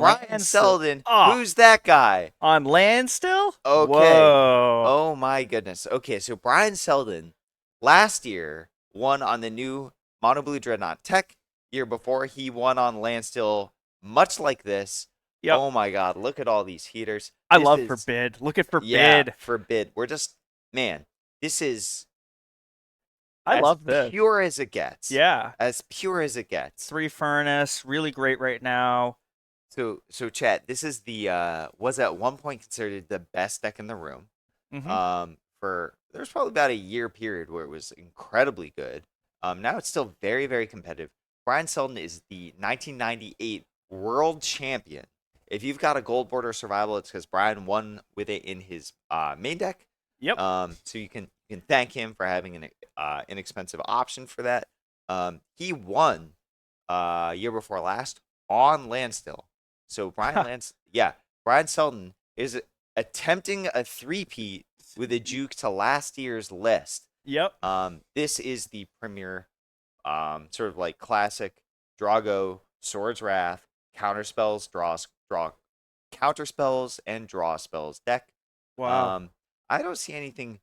Brian Selden. Oh, Who's that guy? on Landstill? Okay. Whoa. Oh my goodness. Okay, so Brian Selden last year won on the new Mono Blue Dreadnought Tech. Year before he won on Landstill, much like this. Yep. Oh my God, look at all these heaters. I This love is Forbid. Look at yeah, Forbid. forbid. We're just man, this is I as love this. pure as it gets. Yeah. As pure as it gets. 3 Furnace, really great right now. So chat, this is the was at one point considered the best deck in the room. Hmm. For there's probably about a year period where it was incredibly good. Now it's still very, very competitive. Brian Selden is the 1998 world champion. If you've got a gold border survival, it's because Brian won with it in his main deck. Yep. So you can thank him for having an inexpensive option for that. He won year before last on Landstill. So Brian Selden is attempting a three-peat with a juke to last year's list. Yep. This is the premier, sort of like classic Drago Swords Wrath counterspells, draw counterspells and draw spells deck. Wow. I don't see anything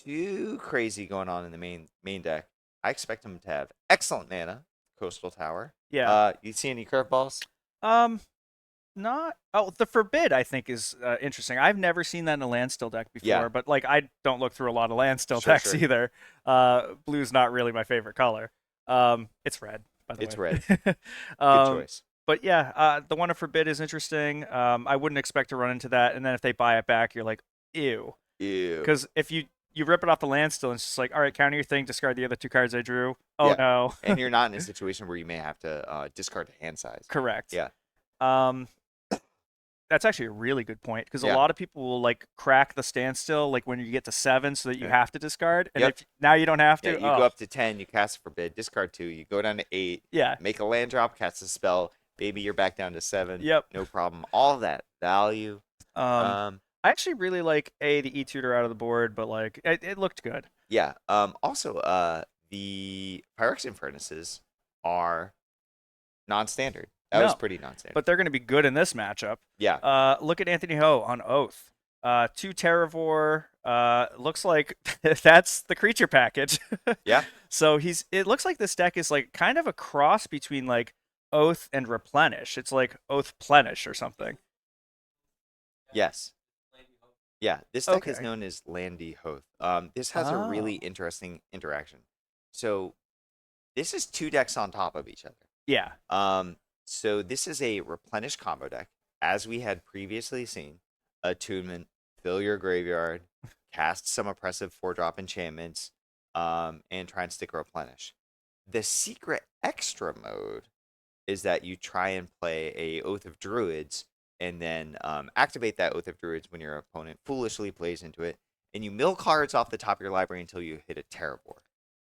too crazy going on in the main deck. I expect him to have excellent mana, Coastal Tower. Yeah. You see any curveballs? Um, Not. Oh, the Forbid I think is interesting. I've never seen that in a Landstill deck before, Yeah. but like I don't look through a lot of Landstill Sure, decks sure. either. Blue's not really my favorite color. It's red, by the It's way. red. Good choice. But yeah, the one of Forbid is interesting. I wouldn't expect to run into that, and then if they buy it back, you're like, ew. Ew. Because if you rip it off the Landstill, and it's just like, all right, counter your thing, discard the other 2 cards I drew. Oh Yeah. no. And you're not in a situation where you may have to discard a hand size. Correct. Yeah. Um, that's actually a really good point because a Yeah. lot of people will like crack the standstill like when you get to 7 so that you Yeah. have to discard, and Yep. if now you don't have Yeah, to. you go up to 10, you cast a Forbid, discard 2, you go down to 8, Yeah. make a land drop, cast a spell, maybe you're back down to 7. Yep. No problem. All that value. Um, Um, I actually really like the E-tutor out of the board, but like it looked good. yeah. Also, the Phyrexian Furnaces are non-standard. That was No, pretty non-standard. but they're going to be good in this matchup. Yeah. Look at Anthony Ho on Oath. 2 Terravore. Looks like that's the creature package. Yeah. So it looks like this deck is like kind of a cross between like Oath and Replenish. It's like Oath Plenish or something. Yes. Yeah, this deck is Okay. known as Landy Hoth. This has a Oh. really interesting interaction. So this is 2 decks on top of each other. Yeah. So this is a replenish combo deck, as we had previously seen. Attunement, fill your graveyard, cast some oppressive 4-drop enchantments, and try and stick a replenish. The secret extra mode is that you try and play a Oath of Druids, and then activate that Oath of Druids when your opponent foolishly plays into it, and you mill cards off the top of your library until you hit a Terrabor.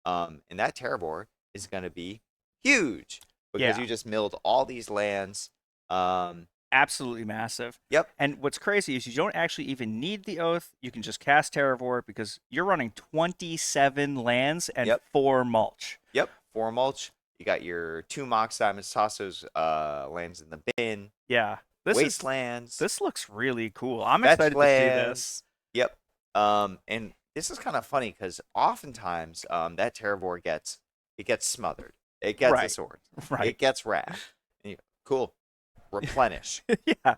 And that Terrabor is going to be huge because Yeah. you just milled all these lands. Absolutely massive. Yep. And what's crazy is you don't actually even need the Oath. You can just cast Terravore because you're running 27 lands and Yep. 4 mulch. Yep. 4 mulch. You got your 2 Mox Diamonds, toss those lands in the bin. Yeah. Wastelands. This looks really cool. I'm Fetch excited to see this. lands. Yep. And this is kind of funny because oftentimes that Terravore gets smothered. It gets a Right. sword. Right. It gets wrath. Cool. Replenish. Yeah.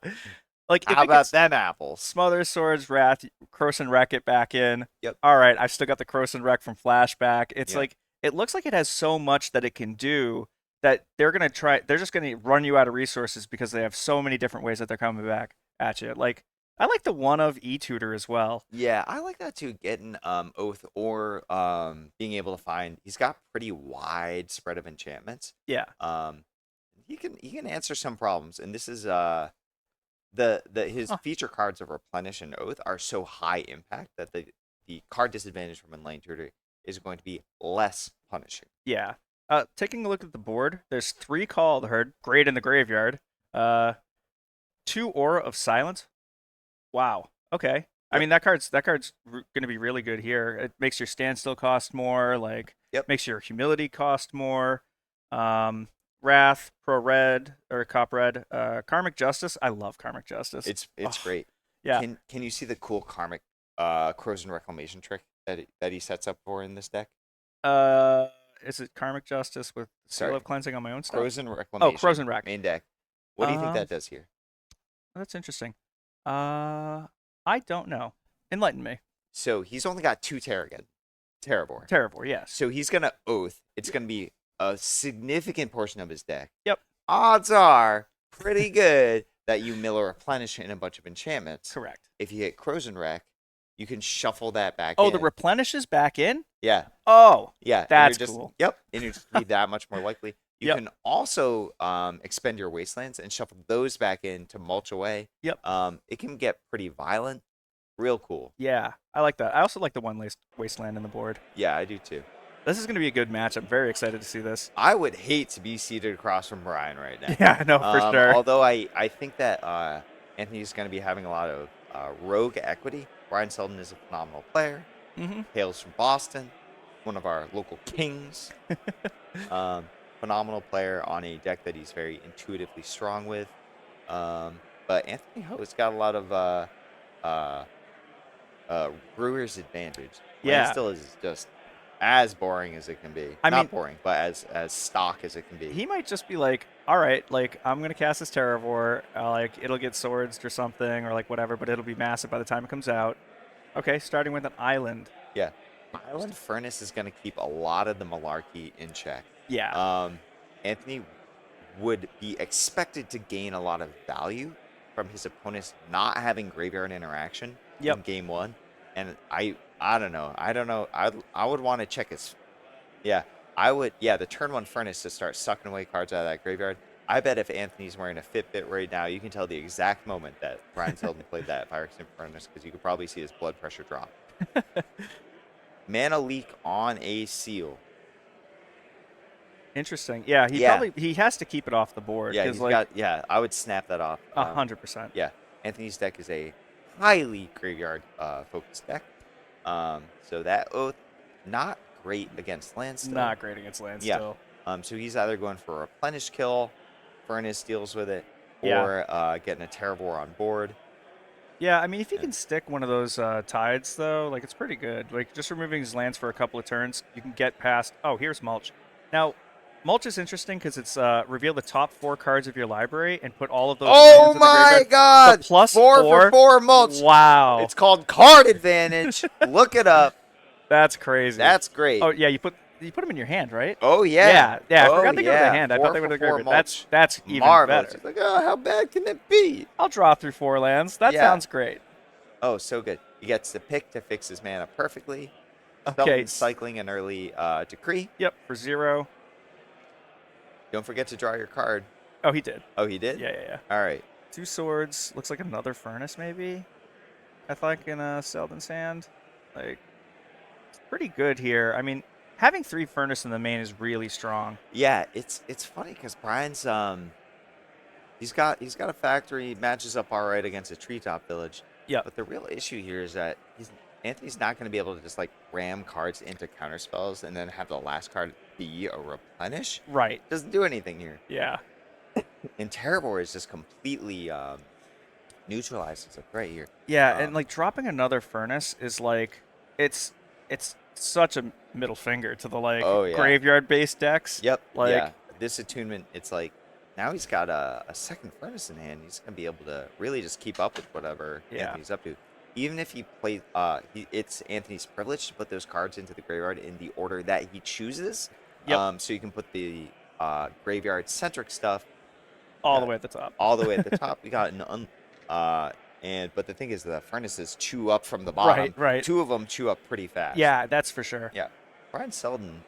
Like if How it about gets them apples? Smother, Swords, Wrath, Cross and Wreck it back in. Yep. All right, I've still got the Cross and Wreck from Flashback. It's Yeah. like it looks like it has so much that it can do that they're just gonna run you out of resources because they have so many different ways that they're coming back at you. Like I like the one of E-Tutor as well. Yeah, I like that too. Getting Oath or being able to find. He's got pretty wide spread of enchantments. Yeah. He can answer some problems, and this is his Huh. feature cards of Replenish and Oath are so high impact that the card disadvantage from Inlane Tutor is going to be less punishing. Yeah. Taking a look at the board, there's 3 Call of the Herd, great in the graveyard. 2 Aura of Silence. Wow. Okay. I Yep. mean that card's gonna be really good here. It makes your standstill cost more. Like Yep. makes your humility cost more. Wrath, Pro Red or Cop Red, Karmic Justice. I love Karmic Justice. It's Oh, great. yeah. Can you see the cool karmic corrosion reclamation trick that he sets up for in this deck? Uh, is it Karmic Justice with Seal Sorry, of Cleansing on my own stuff? corrosion Oh, reclamation Corrosion Rack. main deck. What do you think that does here? That's interesting. I don't know. Enlighten me. So he's only got 2 Terrabor. Terrible, yes. So he's gonna Oath. It's gonna be a significant portion of his deck. Yep. Odds are pretty good that you mill a replenish in a bunch of enchantments. Correct. If you hit Corrosion Wreck, you can shuffle that back Oh, in. the Replenish is back in? Yeah. Oh, Yeah. that's cool. cool. Yep. And you're just be that much more likely. You Yep. can also expend your Wastelands and shuffle those back in to mulch away. Yep. It can get pretty violent. Real cool. Yeah, I like that. I also like the one Wasteland in the board. Yeah, I do too. This is going to be a good match. I'm very excited to see this. I would hate to be seated across from Brian right now. Yeah, no, for sure. Although I think that Anthony's going to be having a lot of rogue equity. Brian Selden is a phenomenal player. Mm-hmm. Hails from Boston, one of our local kings. Phenomenal player on a deck that he's very intuitively strong with. But Anthony Ho's got a lot of Brewer's advantage. Yeah. Landstill is just as boring as it can be. I Not mean, boring, but as stock as it can be. He might just be like, all right, like I'm gonna cast this Terravor, like it'll get swords or something, or like whatever, but it'll be massive by the time it comes out. Okay, starting with an island. Yeah. Island Furnace is going to keep a lot of the malarkey in check. Yeah. Anthony would be expected to gain a lot of value from his opponents not having graveyard interaction in game 1. And I don't know. I would want to check his. Yeah, I would. Yeah, the turn 1 Furnace to start sucking away cards out of that graveyard. I bet if Anthony's wearing a Fitbit right now, you can tell the exact moment that Brian Selden played that Fire Extinct Furnace because you could probably see his blood pressure drop. Mana Leak on a Seal. Interesting. Yeah, he has to keep it off the board. Yeah, I would snap that off. 100%. Yeah, Anthony's deck is a highly graveyard focused deck. So that Oath, not great against Landstill. Not great against Landstill. Yeah. So he's either going for a Replenish kill, Furnace deals with it, or getting a Terravor on board. Yeah, I mean, if you can stick one of those Tides, though, like, it's pretty good. Like, just removing his lands for a couple of turns, you can get past... Oh, here's Mulch. Now, Mulch is interesting because it's reveal the top 4 cards of your library and put all of those lands in the graveyard. God! The plus 4 for 4 Mulch. Wow. It's called Card Advantage. Look it up. That's crazy. That's great. Oh, yeah, you put them in your hand, right? Oh, yeah. Yeah, I forgot they go to the hand. I thought they went to the graveyard. That's even marvelous. better. It's like, oh, how bad can it be? I'll draw through 4 lands. That sounds great. Oh, so good. He gets to pick to fix his mana perfectly. Okay. Cycling an early Decree. Yep, for 0. Don't forget to draw your card. Oh, he did. Oh, he did? Yeah. All right. 2 swords. Looks like another Furnace, maybe. I think in a Selden's hand. Like, it's pretty good here. I mean, having 3 Furnace in the main is really strong. Yeah, it's funny because Brian's he's got a factory, matches up all right against a treetop village. Yeah. But the real issue here is that Anthony's not going to be able to just like ram cards into counter spells and then have the last card be a Replenish. Right. Doesn't do anything here. Yeah. And Terravor is just completely neutralized. It's like right here. Yeah, and like dropping another Furnace is like it's such a middle finger to the graveyard based decks. Yep. Like this attunement, it's like now he's got a second Furnace in hand. He's gonna be able to really just keep up with whatever Anthony's up to. Even if he plays, it's Anthony's privilege to put those cards into the graveyard in the order that he chooses. Yep. So you can put the graveyard centric stuff all the way at the top. All the way at the top. We got but the thing is, the Furnaces chew up from the bottom. Right. 2 of them chew up pretty fast. Yeah, that's for sure. Yeah. Brian Selden,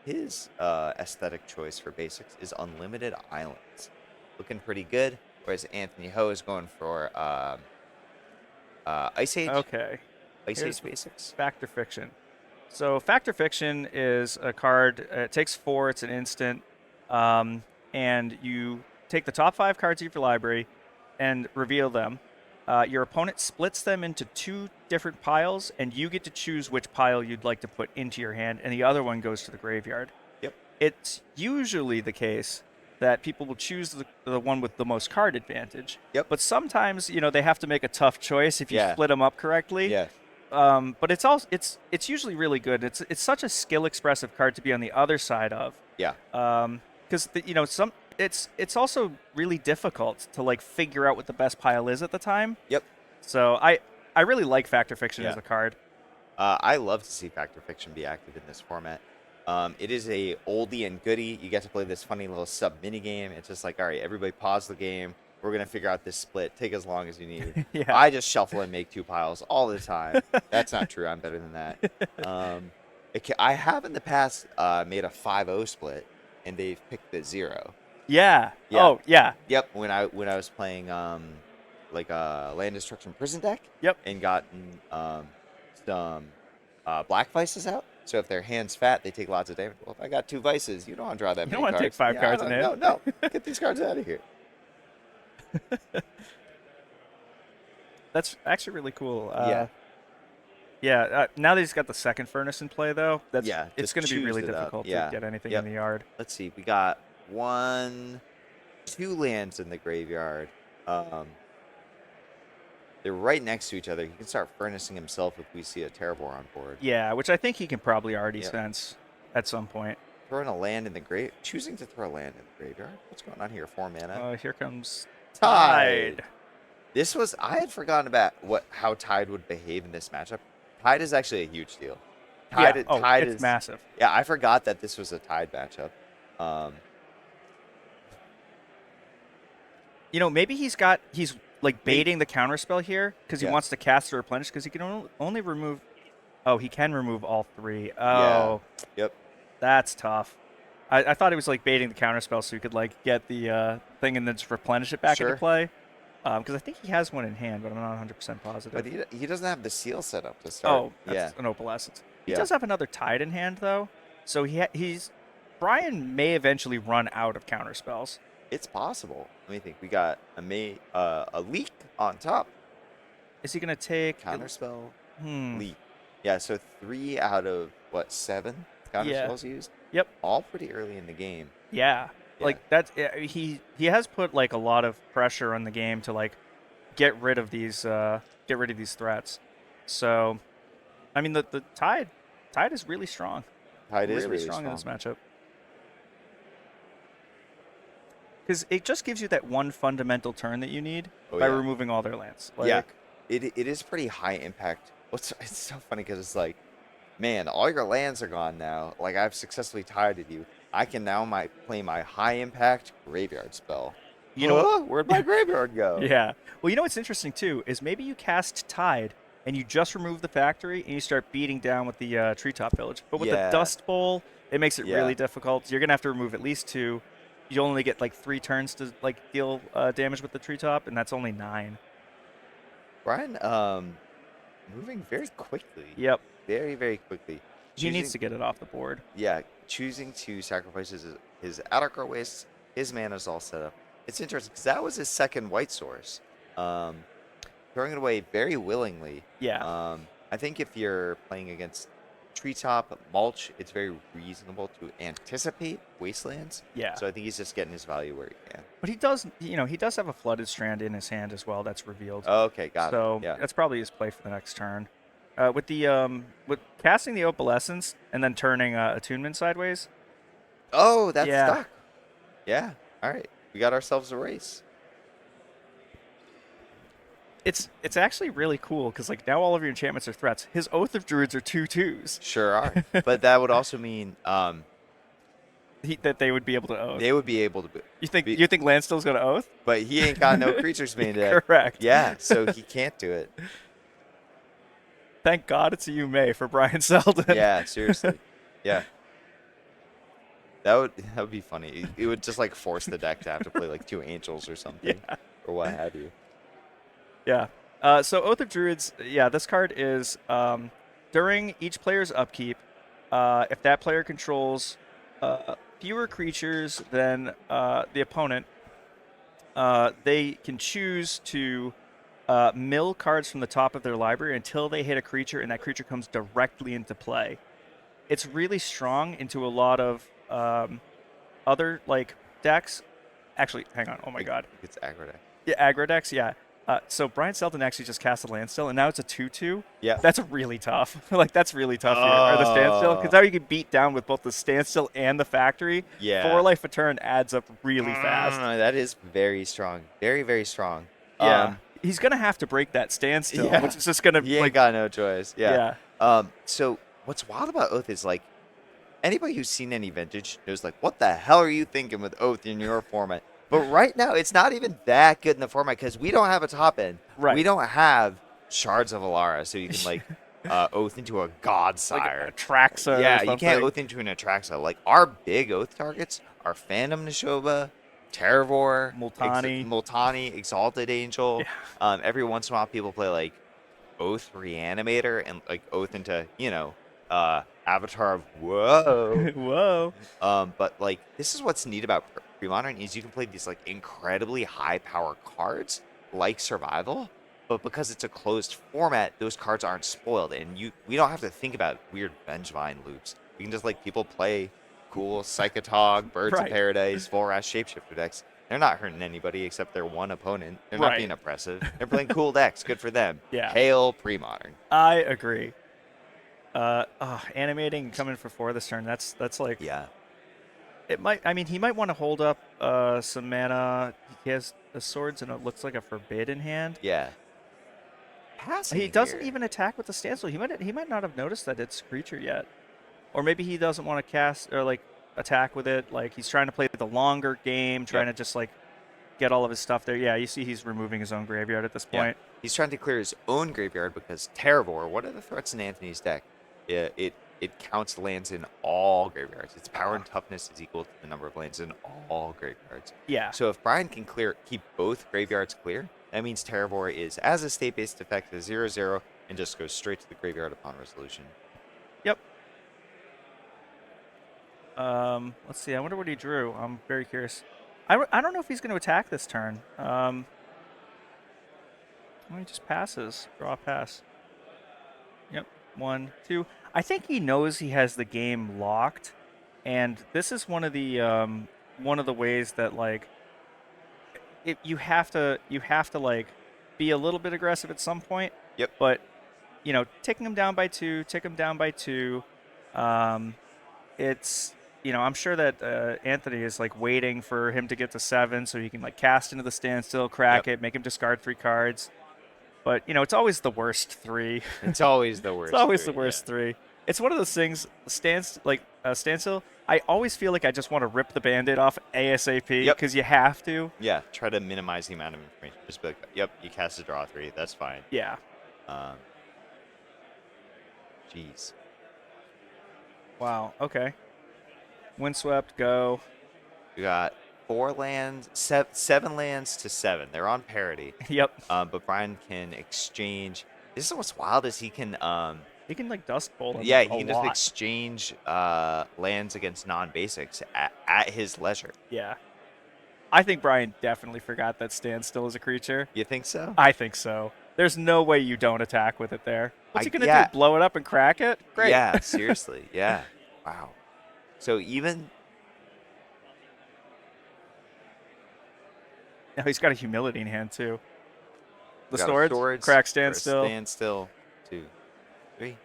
his aesthetic choice for basics is Unlimited Islands. Looking pretty good. Whereas Anthony Ho is going for Ice Age. Okay. Ice Age basics. Factor Fiction. So Factor Fiction is a card. It takes 4. It's an instant. And you take the top 5 cards of your library and reveal them. Your opponent splits them into 2 different piles, and you get to choose which pile you'd like to put into your hand, and the other one goes to the graveyard. Yep. It's usually the case that people will choose the one with the most card advantage. Yep. But sometimes, they have to make a tough choice if you Yeah. split them up correctly. Yeah. But it's usually really good. It's such a skill expressive card to be on the other side of. Yeah. Because it's also really difficult to like figure out what the best pile is at the time. Yep. So I really like Factor Fiction Yeah. as a card. I love to see Factor Fiction be active in this format. It is a oldie and goodie. You get to play this funny little sub mini game. It's just like, all right, everybody pause the game. We're gonna figure out this split. Take as long as you need. Yeah. I just shuffle and make 2 piles all the time. That's not true. I'm better than that. I have in the past made a 5-0 split, and they've picked the 0. Yeah. Yeah. Oh yeah. Yep. When I was playing like a land destruction prison deck. Yep. And gotten some black vices out. So if their hand's fat, they take lots of damage. Well, if I got 2 vices, you don't want to draw that You many don't want to take cards. 5 cards in hand. No. Get these cards out of here. That's actually really cool. Yeah. Yeah. Now that he's got the second furnace in play, though, it's just going to be choose really it up. difficult Yeah. to get anything Yep. in the yard. Let's see. We got 2 lands in the graveyard. They're right next to each other. He can start furnacing himself if we see a Terrabor on board. Yeah, which I think he can probably already Yep. sense at some point. Throwing a land in the grave, choosing to throw a land in the graveyard. What's going on here? 4 mana. Here comes Tide. I had forgotten about how Tide would behave in this matchup. Tide is actually a huge deal. Tide it's is massive. Yeah, I forgot that this was a Tide matchup. Maybe he's like baiting the counterspell here because he Yeah. wants to cast or replenish because he can only remove. Oh, he can remove all 3. Oh, Yep. that's tough. I thought he was like baiting the counterspell so he could like get the thing and then just replenish it back into Sure. play. Because I think he has one in hand, but I'm not 100% positive. But he doesn't have the seal set up to start. Oh, yeah. that's an opalescence. He Yeah. does have another Tide in hand though, so Brian may eventually run out of counterspells. It's possible. Let me think. We got a leak on top. Is he gonna take Counterspell. Hmm. Leak. Yeah, so 3 out of 7 counterspells used? Yep. All pretty early in the game. Yeah. Yeah. Like that's he has put like a lot of pressure on the game to like get rid of these threats. So, I mean the Tide is really strong. Tide is really strong in this matchup. Because it just gives you that one fundamental turn that you need by yeah. removing all their lands. Yeah, it is pretty high impact. It's so funny because it's like, man, all your lands are gone now. Like, I've successfully tided you. I can now play my high impact graveyard spell. You know what? Where'd my graveyard go? Yeah. Well, you know what's interesting too is maybe you cast Tide and you just remove the factory and you start beating down with the treetop village. But with the Yeah. Dust Bowl, it makes it Yeah. really difficult. You're gonna have to remove at least 2. You only get like 3 turns to like deal damage with the treetop, and that's only 9. Brian, moving very quickly. Yep. Very, very quickly. He needs to get it off the board. Yeah, choosing to sacrifice his Outercore Waste, his mana's all set up. It's interesting because that was his second white source. Throwing it away very willingly. Yeah. I think if you're playing against Treetop, Mulch, it's very reasonable to anticipate Wastelands. Yeah. So I think he's just getting his value where he can. But he does have a Flooded Strand in his hand as well. That's revealed. Okay, got it. So Yeah. that's probably his play for the next turn. With casting the Opalescence and then turning Attunement sideways. Oh, that's Yeah. stuck. Yeah. All right. We got ourselves a race. It's actually really cool because like now all of your enchantments are threats. His Oath of Druids are 2/2s. Sure are. But that would also mean That they would be able to oath. they would be able to. You think Landstill's gonna oath? But he ain't got no creatures main deck. Correct. Yeah, so he can't do it. Thank God it's a Yume for Brian Selden. Yeah, seriously. Yeah. That would be funny. It would just like force the deck to have to play like 2 angels or something. Yeah. Or what have you. Yeah. So Oath of Druids, this card is during each player's upkeep, if that player controls fewer creatures than the opponent, they can choose to mill cards from the top of their library until they hit a creature and that creature comes directly into play. It's really strong into a lot of other like decks actually, hang on. Oh my god. It's aggro deck. Yeah, aggro decks. Yeah. So Brian Selden actually just cast a Landstill, and now it's a 2/2. Yeah. That's really tough. Like that's really tough here. Or the standstill, because Oh. now you can beat down with both the standstill and the factory. Yeah. 4 life a turn adds up really fast. That is very strong. Very, very strong. Yeah. He's gonna have to break that standstill, Yeah. which is just gonna He ain't got no choice. Yeah. yeah. So what's wild about Oath is like anybody who's seen any vintage knows like what the hell are you thinking with Oath in your format? But right now it's not even that good in the format because we don't have a top end. Right. We don't have Shards of Alara, so you can like Oath into a Godsire. Like a Traxa. Yeah, or you can't something. Oath into an Atraxa. Like our big Oath targets are Phantom Neshoba, Terravor, Multani. Exalted Angel. Every once in a while people play like Oath Reanimator and like Oath into, Avatar of Whoa. Whoa. But like this is what's neat about Premodern is you can play these like incredibly high power cards like Survival, but because it's a closed format, those cards aren't spoiled, and we don't have to think about weird Vengevine loops. We can just like people play cool Psychotog, Birds of Paradise, Volrath Shapeshifter decks. They're not hurting anybody except their one opponent. They're not being oppressive. They're playing cool decks. Good for them. Yeah. Hail Premodern. I agree. Animating and coming for 4 this turn. That's like It might. I mean, he might want to hold up some mana. He has the swords and it looks like a forbidden hand. Yeah. He doesn't even attack with the standstill. He might not have noticed that it's creature yet, or maybe he doesn't want to cast or like attack with it. Like he's trying to play the longer game, trying to just like get all of his stuff there. Yeah, you see, he's removing his own graveyard at this point. He's trying to clear his own graveyard because Terravor. What are the threats in Anthony's deck? It counts lands in all graveyards. Its power and toughness is equal to the number of lands in all graveyards. Yeah. So if Brian can keep both graveyards clear, that means Terravor is as a state-based effect a 0/0 and just goes straight to the graveyard upon resolution. Yep. Let's see. I wonder what he drew. I'm very curious. I don't know if he's going to attack this turn. He just passes. Draw a pass. Yep. 1, 2. I think he knows he has the game locked, and this is one of the ways that like you have to like be a little bit aggressive at some point. Yep. But taking him down by 2, tick him down by 2. It's I'm sure that Anthony is like waiting for him to get to 7 so he can like cast into the standstill, crack it, make him discard 3 cards. But it's always the worst 3. It's always the worst. It's always the worst 3. It's one of those things. Standstill. I always feel like I just want to rip the Band-Aid off ASAP because you have to. Yeah. Try to minimize the amount of information. Just be like, yep, you cast a draw 3. That's fine. Yeah. Jeez. Wow. Okay. Windswept. Go. We got 4 lands, 7 lands to 7. They're on parity. Yep. But Brian can exchange. This is what's wild is he can like Dust Bowl. Yeah, he can just exchange lands against non-basics at his leisure. Yeah. I think Brian definitely forgot that Standstill is a creature. You think so? I think so. There's no way you don't attack with it there. What's he gonna do? Blow it up and crack it? Great. Yeah, seriously. Yeah. Wow. So even. Now he's got a humility in hand too. The swords, crack Standstill. Standstill, 2, 3.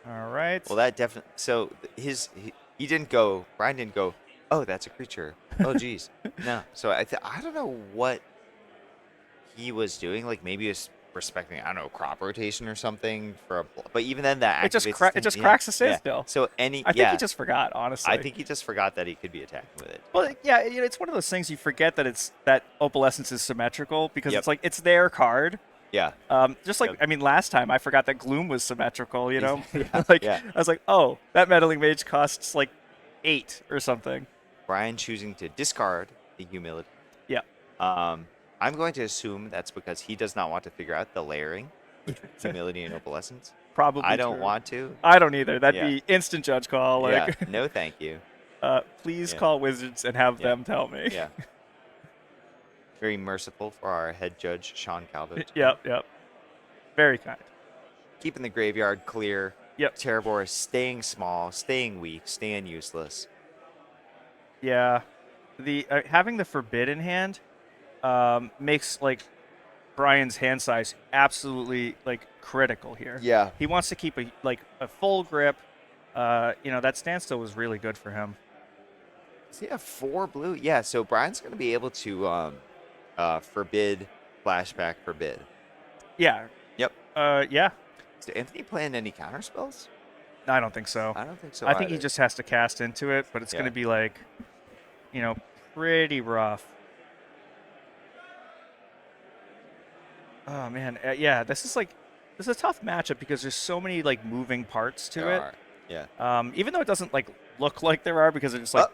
All right. Well, that definitely. So he didn't go. Brian didn't go. Oh, that's a creature. Oh, geez. No. So I don't know what he was doing. Like maybe he was respecting, I don't know, crop rotation or something but even then that it just cracks the standstill. So I think he just forgot, honestly. I think he just forgot that he could be attacking with it. Well, yeah, it's one of those things you forget that Opalescence is symmetrical because it's like it's their card. Yeah. Just like I mean, last time I forgot that Gloom was symmetrical. I was like, oh, that meddling mage costs like 8 or something. Brian choosing to discard the humility. Yeah. I'm going to assume that's because he does not want to figure out the layering between humility and opalescence. Probably. I don't want to. I don't either. That'd be instant judge call. Like, yeah. No, thank you. Please call Wizards and have them tell me. Yeah. Very merciful for our head judge, Sean Calvin. Yep. Very kind. Keeping the graveyard clear. Yep. Terravor is staying small, staying weak, staying useless. Yeah. the having the forbid in hand makes like Brian's hand size absolutely like critical here. Yeah. He wants to keep a full grip. That standstill was really good for him. Does he have 4 blue? Yeah, so Brian's going to be able to forbid, flashback, forbid. Yeah. Yep. Yeah. Is Anthony playing any counter spells? I don't think so. I don't think so I think he either. just has to cast into it, but it's going Yeah. to be like, pretty rough. Oh man, yeah. This is a tough matchup because there's so many like moving parts to There it. are. Yeah. Even though it doesn't like look like there are because it's just like Oh,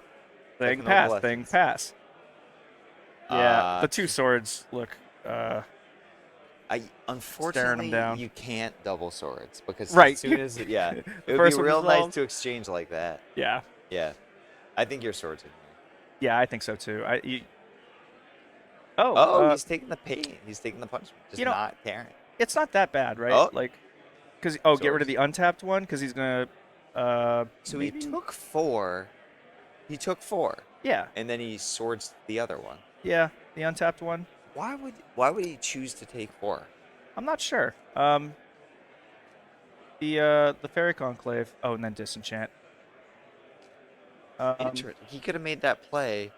thing technical pass, thing lessons. pass. Yeah, the two T- swords look staring them Unfortunately, down. you can't double swords because Right. as soon as it The would be first one real nice resolves. to exchange like that. Yeah, Yeah, I think your sword's in here. yeah, I think so too. Oh, Oh, he's taking the pain. He's taking the punishment. Just you know, not caring. it's not that bad, right? Oh, Like, get rid of swords. the untapped one because he's gonna So maybe. he took 4. He took 4, Yeah, and then he swords the other one. yeah, the untapped one. Why would he choose to take 4? I'm not sure. The Fairy Conclave. Oh, and then Disenchant. Interesting. He could have made that play.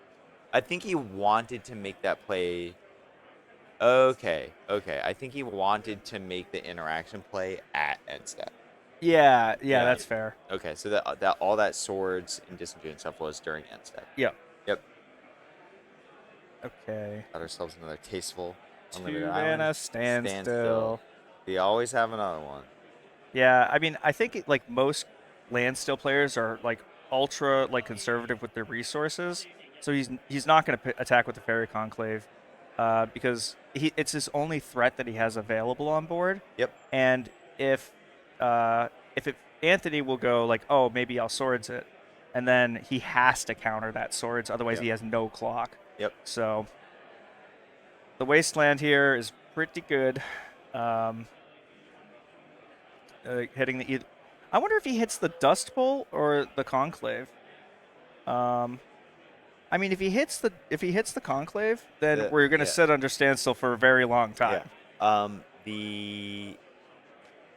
I think he wanted to make that play. Okay. I think he wanted to make the interaction play at end step. Yeah, Yeah. that's fair. Okay, so that all that swords and disenchant stuff was during end step. Yep. Yep. Okay. Got ourselves another tasteful 2 unlimited mana island. standstill. We always have another one. Yeah, I mean, I think like most Landstill players are like ultra like conservative with their resources, so he's not going to attack with the Fairy Conclave because it's his only threat that he has available on board. Yep. And if Anthony will go like, oh, maybe I'll swords it, and then he has to counter that swords, otherwise he has no clock. Yep. So the wasteland here is pretty good. Hitting the. I wonder if he hits the Dust Bowl or the Conclave. I mean, if he hits the Conclave, then we're gonna sit under standstill for a very long time. Yeah.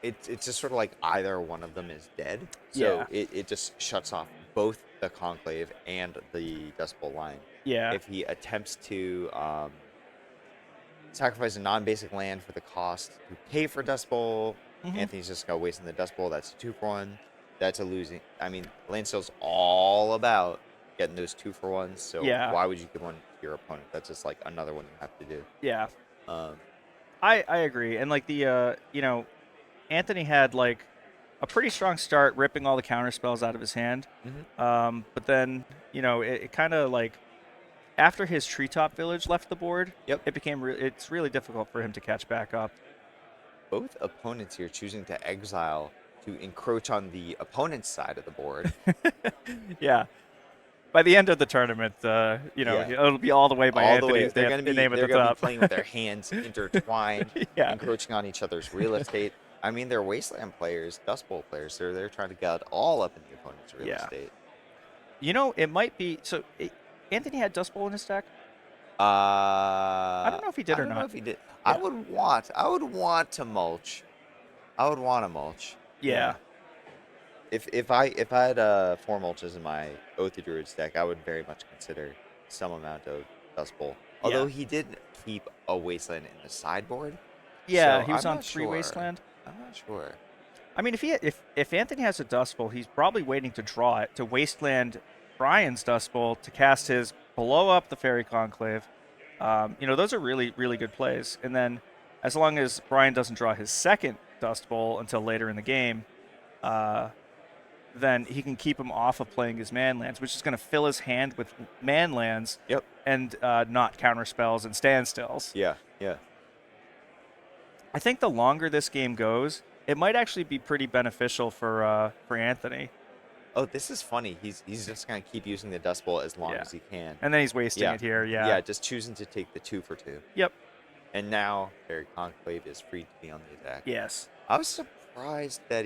It's just sort of like either one of them is dead. So it just shuts off both the Conclave and the Dust Bowl line. Yeah. If he attempts to sacrifice a non-basic land for the cost to pay for Dust Bowl, Anthony's just going to waste in the Dust Bowl. That's a 2-for-1. That's a losing. I mean, Landstill's all about getting those 2-for-1s. So why would you give one to your opponent? That's just like another one you have to do. Yeah. I agree. And like Anthony had like a pretty strong start, ripping all the counter spells out of his hand. But then it kind of like after his treetop village left the board, it became it's really difficult for him to catch back up. Both opponents here choosing to exile to encroach on the opponent's side of the board. Yeah. By the end of the tournament, it'll be all the way by Anthony's. They're going to be playing with their hands intertwined, Yeah. encroaching on each other's real estate. I mean, they're Wasteland players, Dust Bowl players. They're trying to get all up in the opponent's real estate. It might be so. Anthony had Dust Bowl in his deck. I don't know if he did or not. I don't know if he did. Yeah. I would want to mulch. I would want to mulch. Yeah. If I had 4 mulches in my Oath of Druids deck, I would very much consider some amount of Dust Bowl. Although he did keep a Wasteland in the sideboard. Yeah, so he was I'm on not 3 sure. Wasteland. I'm not sure. I mean, if Anthony has a Dust Bowl, he's probably waiting to draw it to Wasteland Brian's Dust Bowl to cast his blow up the Fairy Conclave. Those are really, really good plays. And then as long as Brian doesn't draw his second Dust Bowl until later in the game, then he can keep him off of playing his man lands, which is going to fill his hand with man lands and not counter spells and standstills. Yeah. I think the longer this game goes, it might actually be pretty beneficial for Anthony. Oh, this is funny. He's just going to keep using the Dust Bowl as long as he can. And then he's wasting it here, Yeah, just choosing to take the 2-for-2. Yep. And now Fairy Conclave is free to be on the attack. Yes. I was surprised that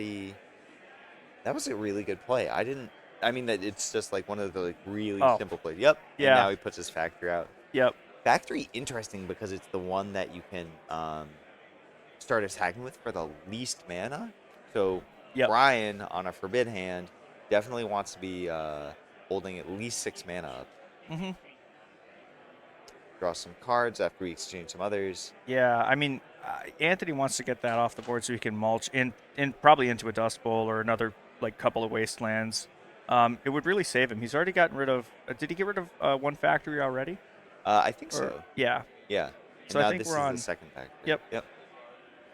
that was a really good play. I didn't I mean that it's just like one of the like really Oh, simple plays. Yep. And yeah, now he puts his factory out. yep, Factory interesting because it's the one that you can start attacking with for the least mana. So yep. Brian on a forbid hand definitely wants to be holding at least 6 mana up. Hmm. Draw some cards after we exchange some others. Yeah, I mean, Anthony wants to get that off the board so he can mulch in probably into a Dust Bowl or another like couple of wastelands. It would really save him. He's already gotten rid of. Did he get rid of one factory already? I think Or so. yeah. Yeah. And So I now think this we're is the on. second factory. Yep. Yep.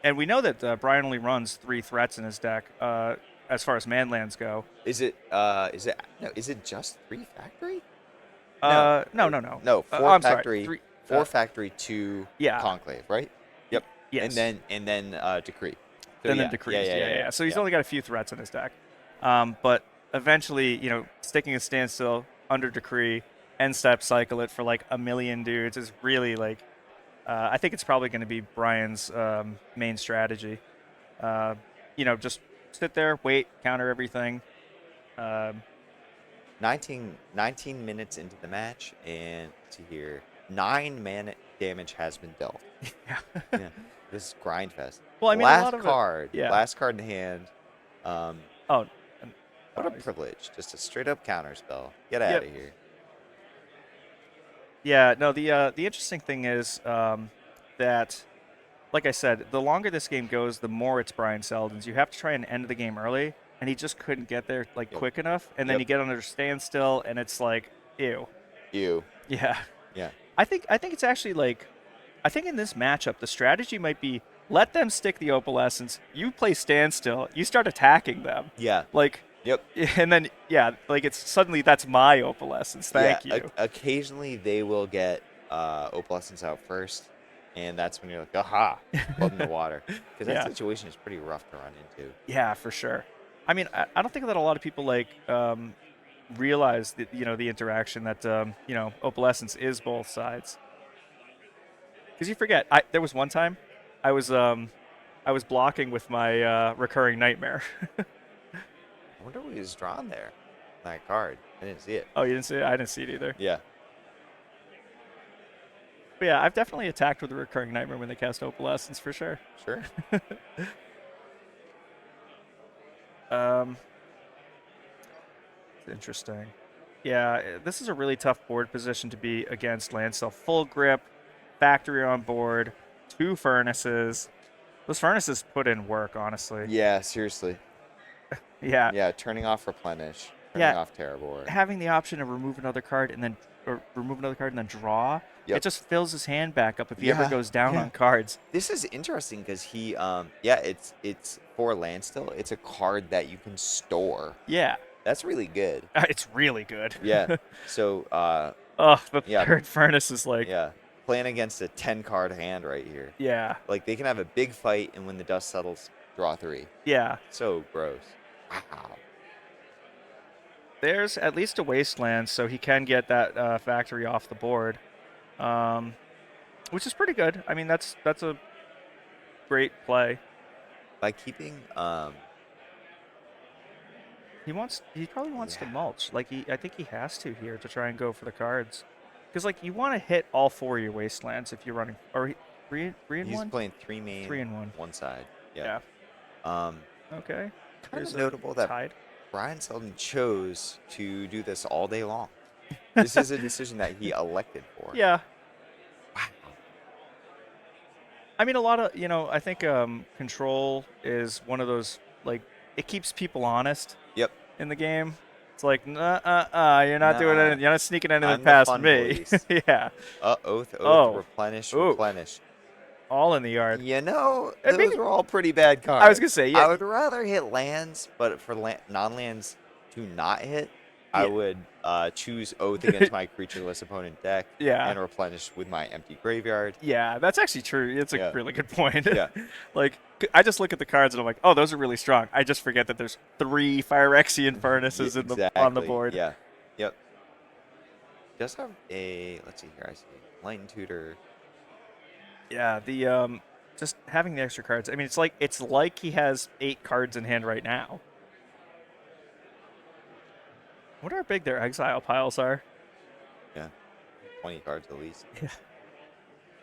And we know that Brian only runs 3 threats in his deck as far as manlands go. Is it just 3 factory? No, no, no. No, Oh, 4 I'm sorry. factory, 3. 4 factory, 2 Yeah. conclave, right? Yep. Yes. And then decree. So Then yeah, decreased. Yeah. So he's yeah. only got a few threats in his deck. But eventually, sticking a standstill under decree, end step cycle it for like a million dudes is really like. I think it's probably going to be Brian's main strategy. Just sit there, wait, counter everything. Um, 19 minutes into the match, and let's see here, 9 mana damage has been dealt. yeah. Yeah, this is grind fest. Well, I mean, a lot of it. Yeah. Last card in hand. Um, Oh. what a privilege! Just a straight up counter spell. Get Yep. out of here. Yeah. No. The interesting thing is that, like I said, the longer this game goes, the more it's Brian Selden's. You have to try and end the game early, and he just couldn't get there like Yep. quick enough. And then Yep. you get under standstill, and it's like, ew. You. Yeah. Yeah. I think it's actually like, I think in this matchup the strategy might be let them stick the opalescence. You play standstill. You start attacking them. Yeah. Like. Yep. And then like it's suddenly that's my opalescence. Thank you. Occasionally they will get opalescence out first, and that's when you're like, aha, blood in the water, because that Yeah. situation is pretty rough to run into. Yeah, for sure. I mean, I don't think that a lot of people like realize that the interaction that opalescence is both sides. Because you forget, there was one time I was blocking with my recurring nightmare. I wonder what was drawn there. That card, I didn't see it. Oh, you didn't see it? I didn't see it either. Yeah. But yeah, I've definitely attacked with a recurring nightmare when they cast opalescence for sure. Sure. Interesting. Yeah, this is a really tough board position to be against Landstill. Full grip, factory on board, 2 furnaces. Those furnaces put in work, honestly. Yeah, seriously. Yeah. Yeah, turning off replenish, turning off Terrabor. Having the option to remove another card and then draw. Yep. It just fills his hand back up if he ever goes down on cards. This is interesting because he it's for Landstill. It's a card that you can store. Yeah. That's really good. It's really good. Yeah. So the third furnace is like playing against a 10-card hand right here. Yeah. Like they can have a big fight, and when the dust settles, draw 3. Yeah. So gross. Wow. There's at least a wasteland, so he can get that factory off the board, which is pretty good. I mean, that's a great play. By keeping he probably wants to mulch. Like I think he has to here to try and go for the cards, because like you want to hit all 4 of your wastelands if you're running or 3 and 1. He's playing 3 main, 3 and 1. One side. Yeah. Okay. Kind of notable that Brian Selden chose to do this all day long. This is a decision that he elected for. Yeah. Wow. I mean, a lot of I think control is one of those, like, it keeps people honest. Yep. In the game, it's like you're not doing anything. You're not sneaking anything past me. Yeah. Oath replenish. All in the yard. Those were all pretty bad cards. I was gonna say, yeah. I would rather hit lands, but for non-lands to not hit, I would choose Oath against my creatureless opponent deck. Yeah. And replenish with my empty graveyard. Yeah, that's actually true. It's a really good point. Yeah. Like, I just look at the cards and I'm like, oh, those are really strong. I just forget that there's 3 Phyrexian furnaces on the board. Yeah. Yep. Does have a, let's see here, I see Light Tutor. Yeah, the just having the extra cards. I mean, it's like he has 8 cards in hand right now. wonder how big their exile piles are. Yeah, 20 cards at least. Yeah.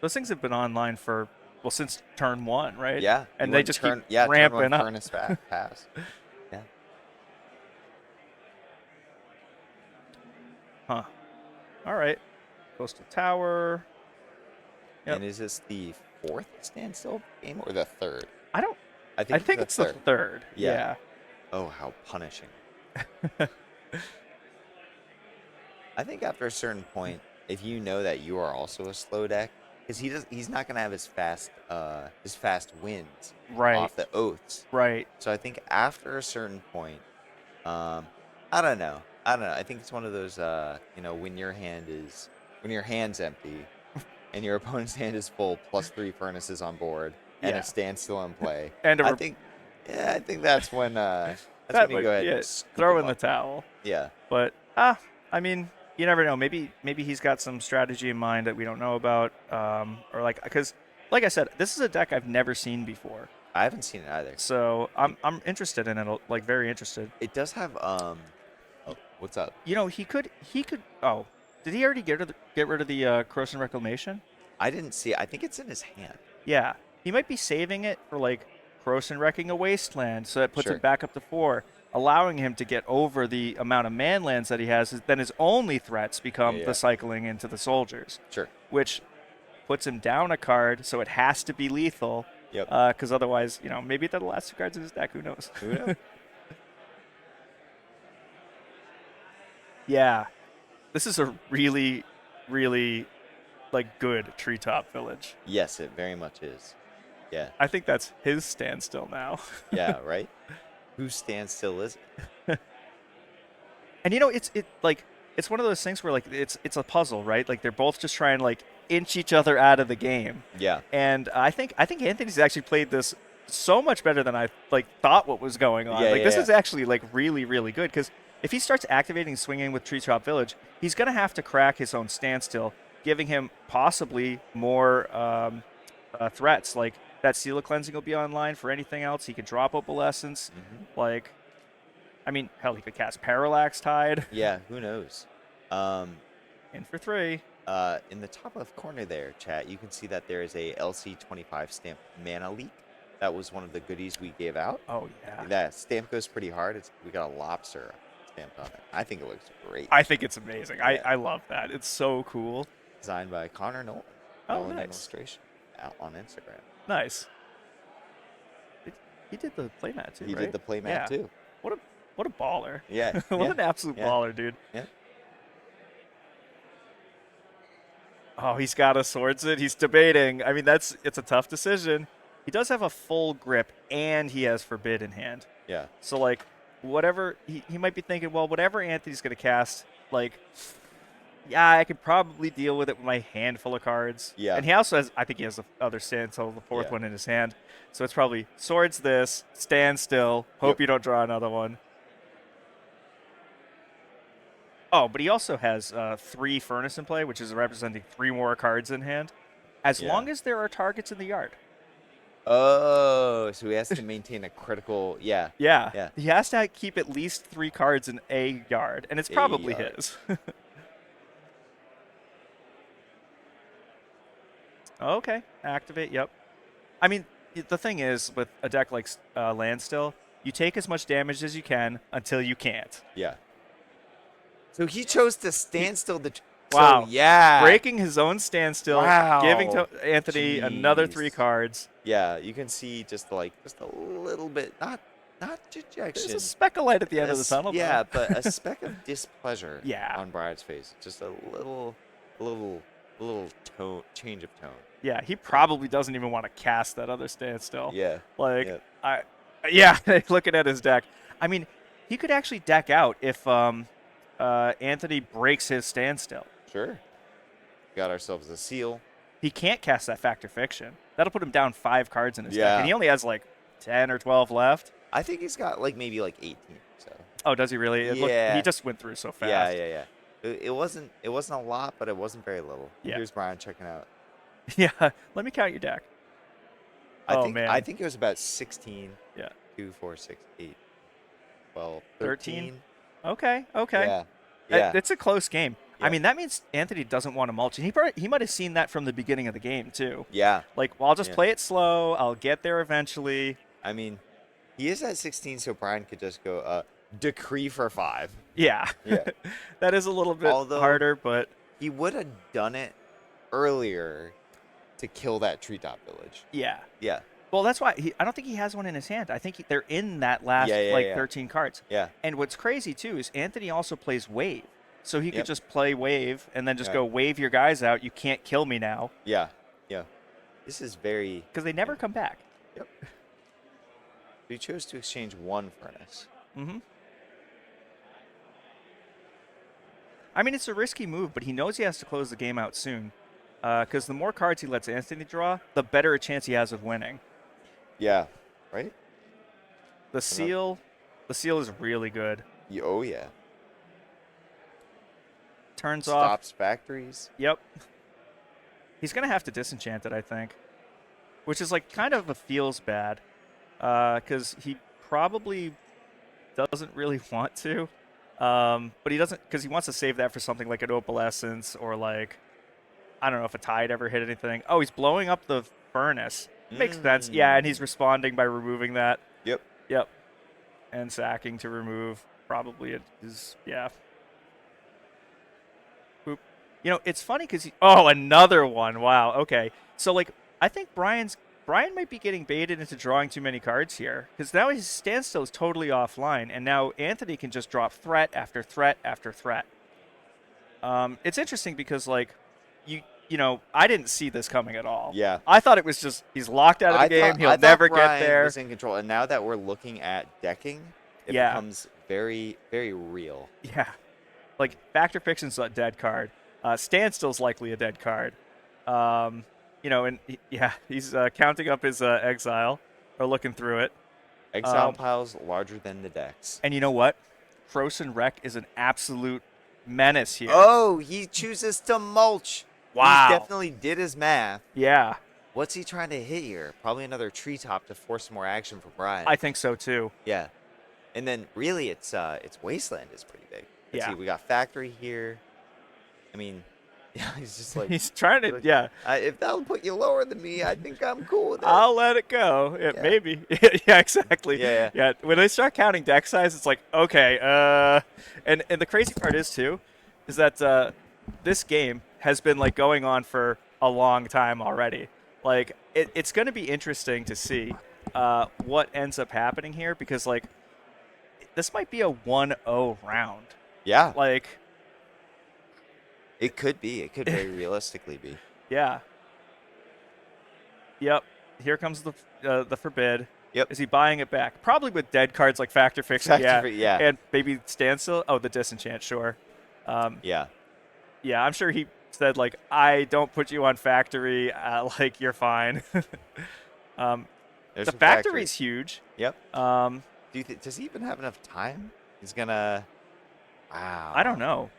Those things have been online for, well, since turn 1, right? Yeah, And you they went just keep turn one ramping up. furnace pass. Yeah. Huh. All right. Coastal Tower. Yep. And is this the 4th standstill game or the 3rd? I don't. I I think think it's it's the third. Yeah. Oh, how punishing. I think after a certain point, if you know that you are also a slow deck, because he's not gonna have his fast wins Right. off the oaths. Right. So I think after a certain point, um, I don't know. I think it's one of those when your hand's empty and your opponent's hand is full, plus 3 furnaces on board and Yeah. a standstill in play. And I think that's when that you go ahead and throw in the towel. Yeah. But I mean, you never know. Maybe he's got some strategy in mind that we don't know about, or like, because like I said, this is a deck I've never seen before. I haven't seen it either. So I'm interested in it, like very interested. It does have oh, what's up? You know, he could. Oh, did he already get rid of the corrosion reclamation? I didn't see it. I think it's in his hand. Yeah, he might be saving it for like corrosion wrecking a wasteland, so that puts Sure. it back up to 4, allowing him to get over the amount of manlands that he has. Then his only threats become Yeah. the cycling into the soldiers. Sure. Which puts him down a card, so it has to be lethal. Yep. Because otherwise, maybe they're the last 2 cards in his deck. Who knows? Who knows? Yeah, this is a really, really like good treetop village. Yes, it very much is. Yeah. I think that's his standstill now. Yeah. Right. Whose standstill is it? And it's one of those things where like it's a puzzle, right? Like they're both just trying to like inch each other out of the game. Yeah. And I think Anthony's actually played this so much better than I thought what was going on. Yeah, This is actually like really, really good, because if he starts activating swinging with Treetop Village, he's gonna have to crack his own standstill, giving him possibly more threats. Like that Seal of Cleansing will be online for anything else. He can drop Opalescence. Mhm. Like, I mean, hell, he could cast Parallax Tide. Yeah. Who knows? In for 3. In the top left corner there, chat, you can see that there is a LC25 stamp mana leak. That was one of the goodies we gave out. Oh yeah. That stamp goes pretty hard. We got a lobster stamped on it. I think it looks great. I think it's amazing. Yeah. I love that. It's so cool. Designed by Connor Nolan. Oh, Nolan nice. Illustration out on Instagram. Nice. He did the playmat too, He right? did the playmat Yeah. too. What a baller. Yeah. What yeah. an absolute Yeah. baller, dude. Yeah. Oh, he's got a swords it. He's debating. I mean, it's a tough decision. He does have a full grip, and he has forbid in hand. Yeah. So like, whatever he might be thinking, well, whatever Anthony's gonna cast, like, yeah, I could probably deal with it with my handful of cards. Yeah. And he also has, I think he has the other standstill, the 4th Yeah. one in his hand. So it's probably swords this, stand still, hope Yep. you don't draw another one. Oh, but he also has 3 furnace in play, which is representing 3 more cards in hand, as Yeah. long as there are targets in the yard. Oh, so he has to maintain a critical. Yeah. Yeah. Yeah. He has to keep at least 3 cards in a yard, and it's A probably yard. his. Okay, activate. Yep. I mean, the thing is with a deck like Landstill, you take as much damage as you can until you can't. Yeah. So he chose to stand still. Wow. So, yeah. Breaking his own standstill, Wow. giving to Anthony another 3 Jeez. cards. Yeah, you can see just a little bit, not dejection. There's a speck of light at the end of the tunnel. Yeah, though. but a speck of displeasure. Yeah. On Bride's face, just a little tone change of tone. Yeah, he probably doesn't even want to cast that other standstill. Yeah. Like, Yeah. looking at his deck. I mean, he could actually deck out if Anthony breaks his standstill. Sure. Got ourselves a seal. He can't cast that Factor Fiction. That'll put him down 5 cards in his deck, Yeah. and he only has like 10 or 12 left. I think he's got maybe 18. So. Oh, does he really? Yeah. He just went through so fast. Yeah. It wasn't a lot, but it wasn't very little. Yeah. Here's Brian checking out. Yeah. Let me count your deck. Man. I think it was about 16. Yeah. 2, 4, 6, 8, 12, 13? 13. Okay. Yeah. Yeah. It's a close game. I Yeah. mean, that means Anthony doesn't want to mulch, and he might have seen that from the beginning of the game too. Yeah. Like, well, I'll just Yeah. play it slow. I'll get there eventually. I mean, he is at 16, so Brian could just go decree for 5. Yeah. Yeah. That is a little bit Although- harder, but He would have done it earlier to kill that treetop village. yeah. Yeah. Well, that's why I don't think he has one in his hand. I think they're in that last Yeah. 13 cards. Yeah. And what's crazy too is Anthony also plays wave, so he Yep. could just play wave and then just Yeah. go wave your guys out. You can't kill me now Yeah. Yeah. This is very. because they never come back. Yep. We chose to exchange 1 furnace. Mm-hmm. I mean, it's a risky move, but he knows he has to close the game out soon. Because the more cards he lets Anthony draw, the better a chance he has of winning. Yeah. Right? The seal is really good. Oh, yeah. Turns off. Stops factories. Yep. He's going to have to disenchant it, I think. Which is like kind of feels bad. Because he probably doesn't really want to. But he doesn't, because he wants to save that for something like an Opalescence or like, I don't know if a Tide ever hit anything. Oh, he's blowing up the furnace. Makes sense. Yeah, and he's responding by removing that. Yep. Yep. And sacking to remove. Probably it is, yeah. Boop. You know, it's funny because oh, another one. Wow. Okay. So, like, I think Brian might be getting baited into drawing too many cards here because now his standstill is totally offline, and now Anthony can just drop threat after threat after threat. It's interesting because, like, you know, I didn't see this coming at all. Yeah. I thought it was just he's locked out of the game. He'll never get there. Was in control, and now that we're looking at decking, it becomes very, very real. Yeah. Like, Factor Fiction's a dead card. Standstill's likely a dead card. You know, and he's counting up his exile, or looking through it. Exile piles larger than the decks. And you know what? Frozen Wreck is an absolute menace here. Oh, he chooses to mulch. Wow. He definitely did his math. Yeah. What's he trying to hit here? Probably another treetop to force more action for Brian. I think so, too. Yeah. And then, really, it's Wasteland is pretty big. Let's see, we got Factory here. I mean, yeah, he's just like... He's trying to, like, yeah. If that'll put you lower than me, I think I'm cool with it. I'll let it go. Yeah. Maybe. Yeah, exactly. Yeah. When they start counting deck size, it's like, okay. And the crazy part is, too, is that this game has been, like, going on for a long time already. Like, it's going to be interesting to see what ends up happening here because, like, this might be a 1-0 round. Yeah. Like, it could be. It could very realistically be. yeah. Yep. Here comes the forbid. Yep. Is he buying it back? Probably with dead cards like Factor Fiction. Yeah. And maybe Standstill. Oh, the Disenchant, sure. Yeah. Yeah, I'm sure he said, like, I don't put you on Factory. Like, you're fine. There's The some Factory's huge. Yep. Does he even have enough time? He's gonna. Wow. I don't know.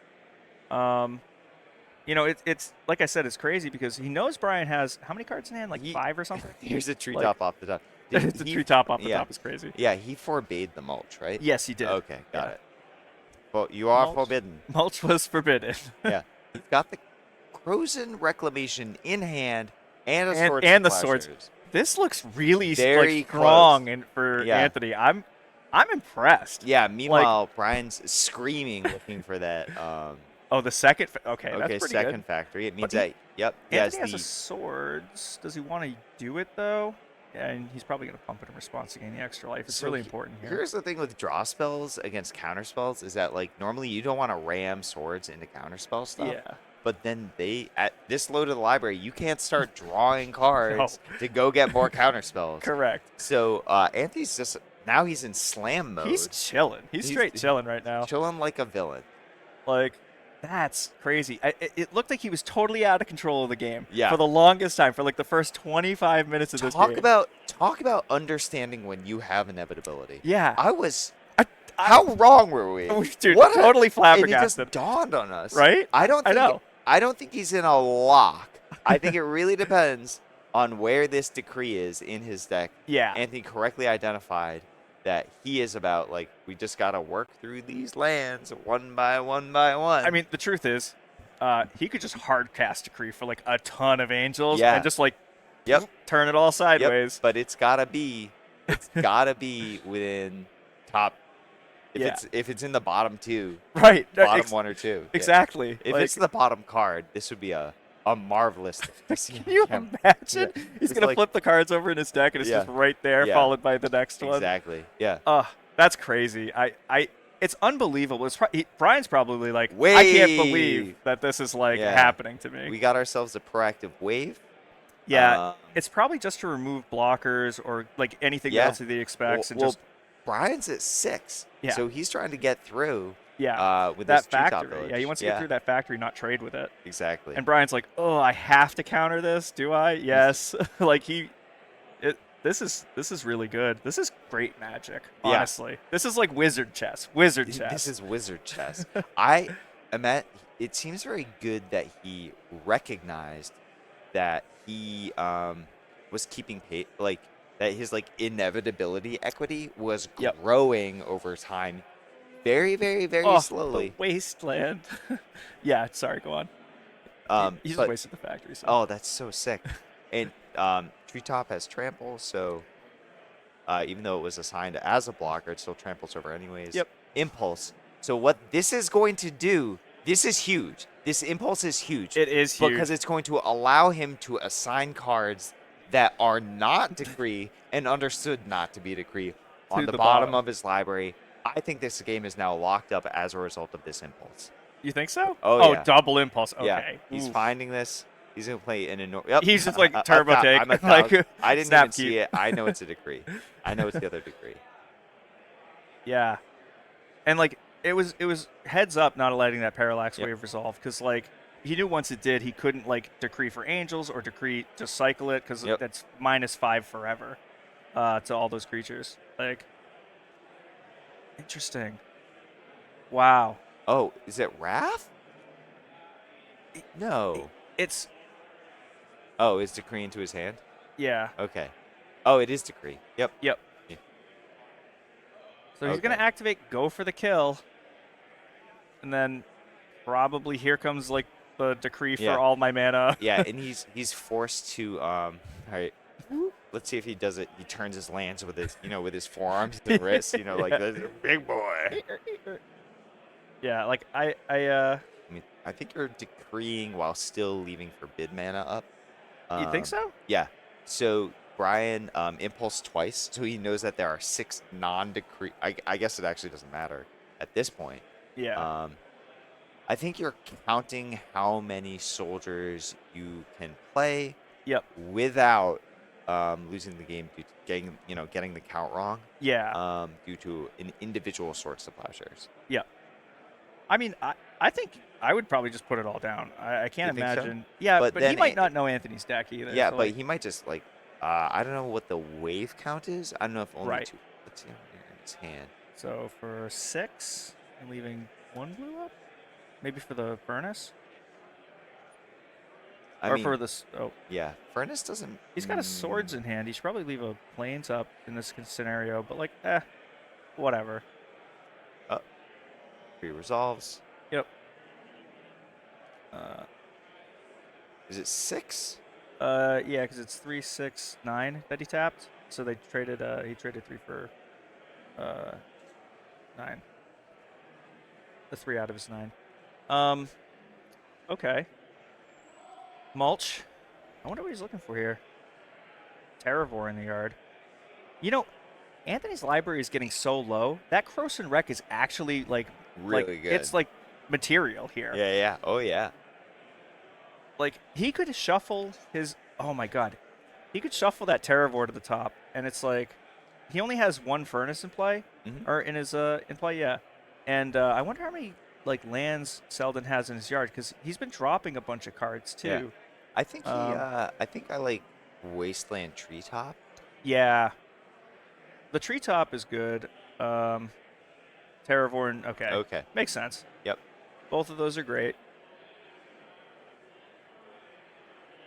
You know, it's like I said, it's crazy because he knows Brian has how many cards in hand? Like 5 or something? Here's a treetop off the top. The treetop off the top is crazy. Yeah, he forbade the mulch, right? Yes, he did. Okay, got it. Well, you are Mulch? forbidden. Mulch was forbidden. Yeah. He's got the Frozen Reclamation in hand and a sword. And the swords. This looks really Very like, strong close. for Yeah. Anthony. I'm impressed. Yeah, meanwhile, Brian's screaming looking for that. Oh, the second. Okay, that's Okay, pretty second good. factory. It means But that, yep. He has Anthony has the, a swords. Does he want to do it though? Yeah, and he's probably going to pump it in response to gain the extra life. It's So really important here. Here's the thing with draw spells against counter spells is that, like, normally you don't want to ram swords into counter spell stuff. Yeah. But then at this low to the library, you can't start drawing cards to go get more counter spells. Correct. So Anthony's just now he's in slam mode. He's chilling. He's straight chilling right now. Chilling like a villain. Like, that's crazy. It looked like he was totally out of control of the game. Yeah. For the longest time, for like the first 25 minutes of this game. Talk about understanding when you have inevitability. Yeah. How wrong were we? Dude, What totally and it flabbergasted. just dawned on us. Right? I don't I know. think he's in a lock. I think it really depends on where this decree is in his deck. Yeah. Anthony correctly identified. that he is about, like, we just got to work through these lands one by one by one. I mean, the truth is, he could just hard cast Decree for like a ton of angels Yeah. and just like Yep. turn it all Yep. sideways. But it's gotta be within top. If it's in the bottom two, right? bottom one or two. Yeah. Exactly. If like, it's the bottom card, this would be a marvelous thing to see. can you imagine? Yeah. He's It's gonna like- flip the cards over in his deck, and it's just right there, Yeah. followed by the next one. Exactly. Yeah. That's crazy. It's unbelievable. Brian's probably like, I can't believe that this is like happening to me. We got ourselves a proactive wave. Yeah, it's probably just to remove blockers or like anything else that he expects, and just Brian's at 6, so he's trying to get through. With that this treetop factory. village. Yeah, he wants to get through that factory, not trade with it. Exactly. And Brian's like, oh, I have to counter this, do I? Yes. like this is really good. This is great Magic, honestly. This is like wizard chess. Wizard chess. This is wizard chess. It seems very good that he recognized that he was keeping pace, like that his like inevitability equity was growing over time, very, very, very slowly. The wasteland. yeah, sorry, go on. He's just wasted the factory. So. Oh, that's so sick. And Treetop has trample, so even though it was assigned as a blocker, it still tramples over anyways. Yep. Impulse. So what this is going to do, this is huge. This impulse is huge. It is huge. Because it's going to allow him to assign cards that are not decree and understood not to be decree on the bottom of his library. I think this game is now locked up as a result of this impulse. You think so? Oh, yeah. Double impulse. Okay. Yeah. He's finding this. He's going to play an enormous... Yep. He's just like turbo take. Like, I didn't even see it. I know it's a decree. I know it's the other decree. Yeah. And like it was heads up not letting that parallax wave resolve, because like he knew once it did, he couldn't like decree for angels or decree to cycle it, because that's -5 forever to all those creatures. Like, interesting. Wow. Oh, is it Wrath? No. It's... Oh, is decree into his hand? Yeah. Okay. Oh, it is decree. Yep. Yep. Yeah. So he's going to activate Go for the Kill. And then probably here comes like the decree for all my mana. Yeah, and he's forced to all right. Let's see if he does it. He turns his lands with his, with his forearms and wrists, like the big boy. Yeah, like I mean, I think you're decreeing while still leaving forbid mana up. You think so? Yeah. So Brian impulse twice, so he knows that there are 6 non-decree. I guess it actually doesn't matter at this point. Yeah. I think you're counting how many soldiers you can play. Yep. Without losing the game due to getting the count wrong. Yeah. Due to an individual Sword Splashers. Yeah. I mean, I think I would probably just put it all down. I can't imagine. So? Yeah, but he might not know Anthony's deck either. Yeah, so but he might just like I don't know what the wave count is. I don't know if only 2. Let's see how many are in his hand. So for 6, I'm leaving 1 blue up. Maybe for the furnace. For this. Oh. Yeah, furnace doesn't. He's got his swords in hand. He should probably leave a plains up in this scenario. But like, whatever. He resolves. Yep. Is it 6? Yeah, because it's 3, 6, 9 that he tapped. So they traded. He traded 3 for 9. The 3 out of his 9. Okay. Mulch. I wonder what he's looking for here. Terravore in the yard. Anthony's library is getting so low. That Croson Wreck is actually like really good. It's like material here. Yeah, yeah. Oh, yeah. Like he could shuffle his. Oh my God. He could shuffle that Terravore to the top, and it's like he only has 1 furnace in play, or in his in play, yeah. And I wonder how many like lands Selden has in his yard, because he's been dropping a bunch of cards too. Yeah. I think I like Wasteland Treetop. Yeah. The Treetop is good. Terravorn, okay. Okay. Makes sense. Yep. Both of those are great.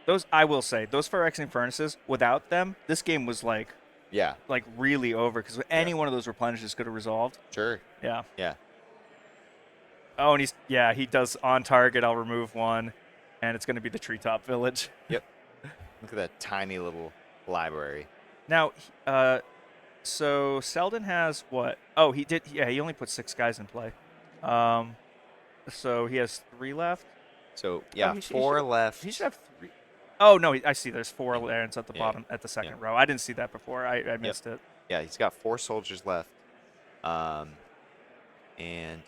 Those, I will say, those Phyrexian Furnaces, without them, this game was like Yeah. like really over because any one of those replenishes could have resolved. Sure. Yeah. Yeah. Oh, and he does on target. I'll remove one, and it's going to be the treetop village. Yep. Look at that tiny little library. Now, so Selden has what? Oh, he did. Yeah, he only put 6 guys in play. So he has 3 left. So yeah, he 4 left. He should have 3. Oh no, I see. There's 4 lands at the Yeah, bottom at the second row. I didn't see that before. I missed it. Yeah, he's got 4 soldiers left. And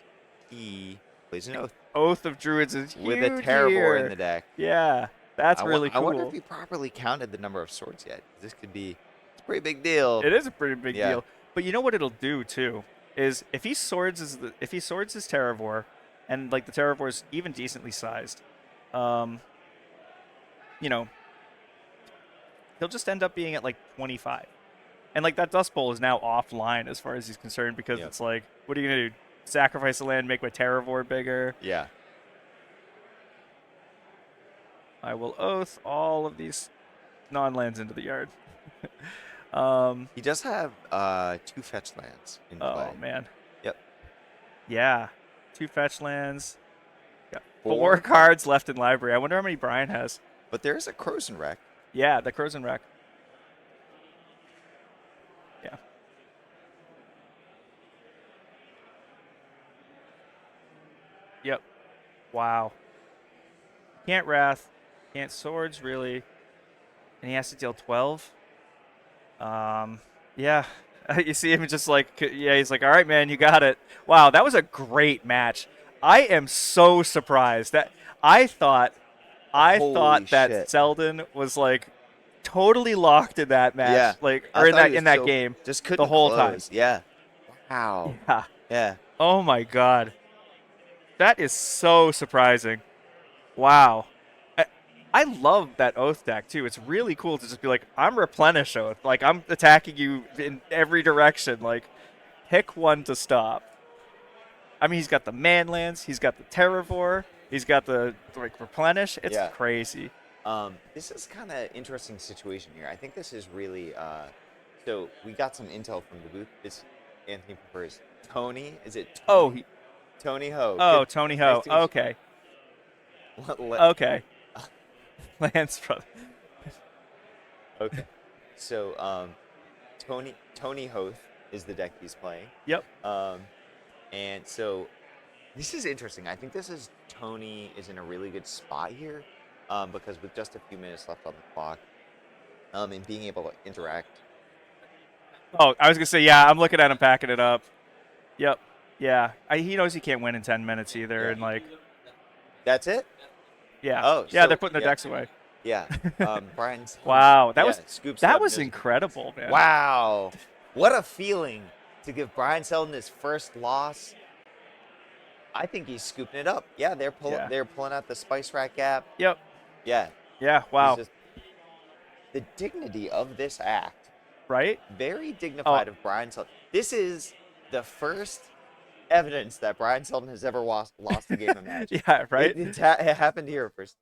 he plays an oath Oath of Druids is huge with a Terror here. in the deck. Yeah, that's really cool. I wonder if he properly counted the number of swords yet. This could be it's a pretty big deal. It is a pretty big deal. But you know what it'll do too is if he swords his Terravor, and like the Terravor is even decently sized, you know, he'll just end up being at like 25, and like that Dust Bowl is now offline as far as he's concerned because it's like, what are you gonna do? Sacrifice a land, make my Terravor bigger? Yeah. I will oath all of these non-lands into the yard. He does have 2 fetch lands in play. Oh man. Yep. Yeah. 2 fetch lands. Got 4 cards left in library. I wonder how many Brian has. But there is a Crozen Wreck. Yeah, the Crozen Wreck. Yeah. Yep. Wow. Can't Wrath. Can't Swords, really. And he has to deal 12. Yeah. You see him just like, yeah, he's like, all right, man, you got it. Wow, that was a great match. I am so surprised that I thought that shit. Selden was like totally locked in that match, like or in that game, just couldn't the whole close. time. Yeah. Wow. Yeah. Yeah. Oh my god, that is so surprising. Wow. I love that Oath deck, too. It's really cool to just be like, I'm Replenish Oath. Like, I'm attacking you in every direction. Like, pick one to stop. I mean, he's got the Manlands. He's got the Terravor. He's got the, like, Replenish. It's crazy. This is kind of interesting situation here. I think this is really, so we got some intel from the booth. This Anthony prefers Tony. Is it Tony? Tony Ho. Oh, Tony Ho. Okay. Okay. Lance brother. Okay. So, Tony Hoth is the deck he's playing. Yep. And so this is interesting. I think Tony is in a really good spot here, because with just a few minutes left on the clock, and being able to interact. Oh, I was gonna say, yeah, I'm looking at him packing it up. Yep. Yeah. He knows he can't win in 10 minutes either, and like. That's it. Yeah. Oh, yeah, so, they're putting their decks away. Yeah. Brian's. Wow, that was was incredible, man. Wow, what a feeling to give Brian Selden his first loss. I think he's scooping it up. Yeah, they're pulling out the Spice Rack Gap. Yep. Yeah. Yeah. Wow. The dignity of this act. Right. Very dignified of Brian Selden. This is the first evidence that Brian Selden has ever lost a game of Magic. Yeah, right? It happened here first.